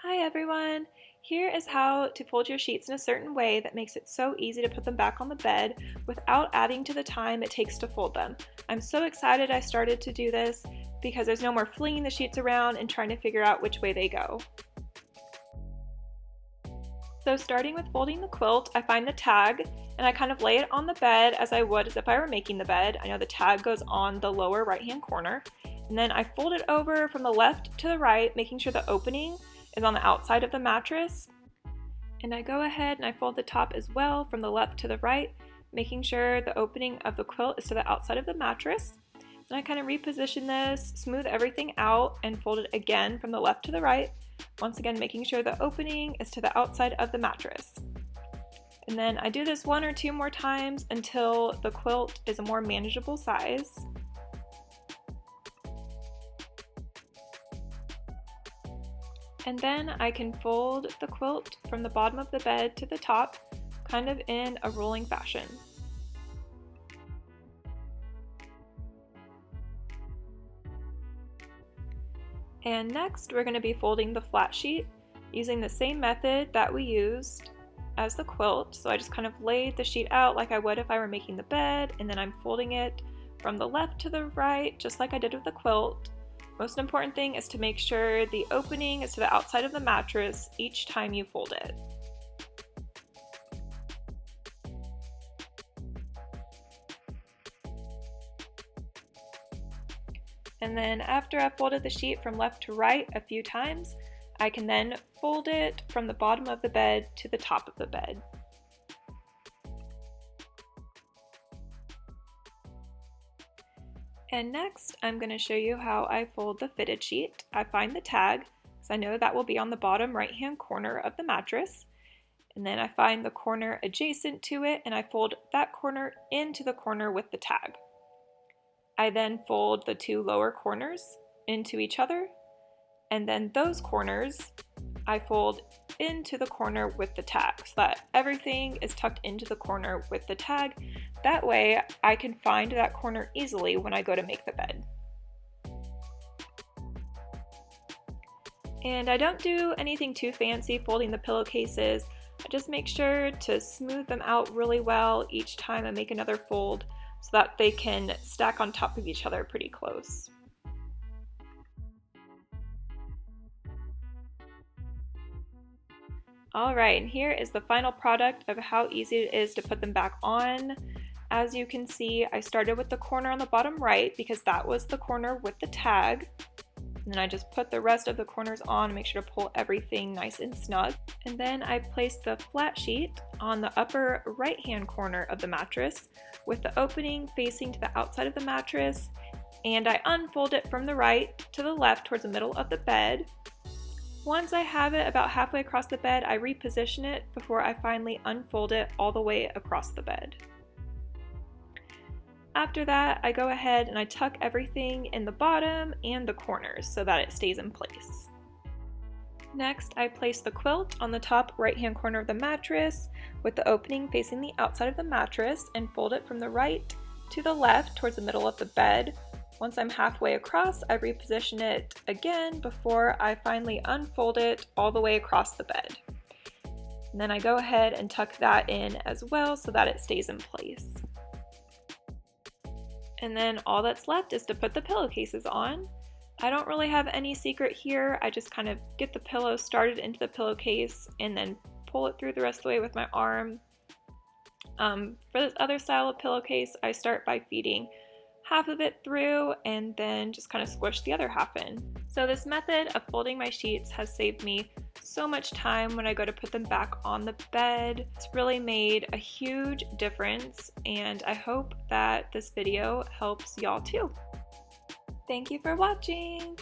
Hi everyone! Here is how to fold your sheets in a certain way that makes it so easy to put them back on the bed without adding to the time it takes to fold them. I'm so excited I started to do this because there's no more flinging the sheets around and trying to figure out which way they go. So starting with folding the quilt, I find the tag and I kind of lay it on the bed as I would as if I were making the bed. I know the tag goes on the lower right hand corner. And then I fold it over from the left to the right, making sure the opening is on the outside of the mattress. And I go ahead and I fold the top as well from the left to the right, making sure the opening of the quilt is to the outside of the mattress. Then I kind of reposition this, smooth everything out, and fold it again from the left to the right, once again making sure the opening is to the outside of the mattress. And then I do this one or two more times until the quilt is a more manageable size. And then I can fold the quilt from the bottom of the bed to the top, kind of in a rolling fashion. And next we're going to be folding the flat sheet using the same method that we used as the quilt. So I just kind of laid the sheet out like I would if I were making the bed, and then I'm folding it from the left to the right just like I did with the quilt. Most important thing is to make sure the opening is to the outside of the mattress each time you fold it. And then after I've folded the sheet from left to right a few times, I can then fold it from the bottom of the bed to the top of the bed. And next, I'm going to show you how I fold the fitted sheet. I find the tag, because I know that will be on the bottom right-hand corner of the mattress. And then I find the corner adjacent to it, and I fold that corner into the corner with the tag. I then fold the two lower corners into each other, and then those corners I fold into the corner with the tag so that everything is tucked into the corner with the tag. That way I can find that corner easily when I go to make the bed. And I don't do anything too fancy folding the pillowcases. I just make sure to smooth them out really well each time I make another fold so that they can stack on top of each other pretty close. Alright, and here is the final product of how easy it is to put them back on. As you can see, I started with the corner on the bottom right because that was the corner with the tag. And then I just put the rest of the corners on and make sure to pull everything nice and snug. And then I placed the flat sheet on the upper right-hand corner of the mattress with the opening facing to the outside of the mattress. And I unfold it from the right to the left towards the middle of the bed. Once I have it about halfway across the bed, I reposition it before I finally unfold it all the way across the bed. After that, I go ahead and I tuck everything in the bottom and the corners so that it stays in place. Next, I place the quilt on the top right-hand corner of the mattress with the opening facing the outside of the mattress and fold it from the right to the left towards the middle of the bed. Once I'm halfway across, I reposition it again before I finally unfold it all the way across the bed. And then I go ahead and tuck that in as well so that it stays in place. And then all that's left is to put the pillowcases on. I don't really have any secret here. I just kind of get the pillow started into the pillowcase and then pull it through the rest of the way with my arm. For this other style of pillowcase, I start by feeding half of it through and then just kind of squish the other half in. So this method of folding my sheets has saved me so much time when I go to put them back on the bed. It's really made a huge difference, and I hope that this video helps y'all too. Thank you for watching!